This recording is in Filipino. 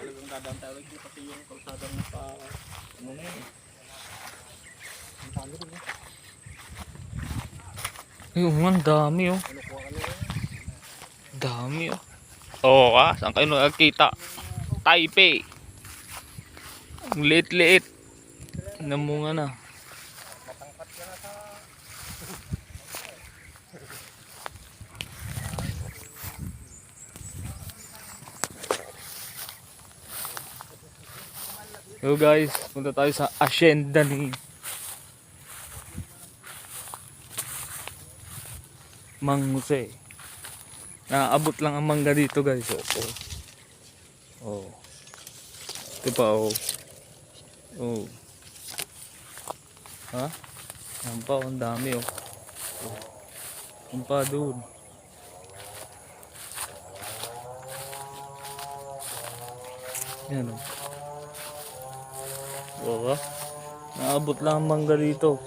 talagang dadaan tayo rin kasi yung kalsadang nasa ano na yun. Ang dami rin eh. Ayun, ang dami oh. Ano ko ano yun? Dami oh. Oo ka, saan kayo nakakita? Taipei. Ang liit-liit. Namunga na. Matangkat ka na sa... So guys, punta tayo sa asyenda ni Mang Jose. Naabot lang ang mangga dito guys. Oh. Ito pa oh. Oh. Ha? Yan pa, ang dami oh. Yan pa doon. Yan oh. Oo. Naabot lang ang mangga dito.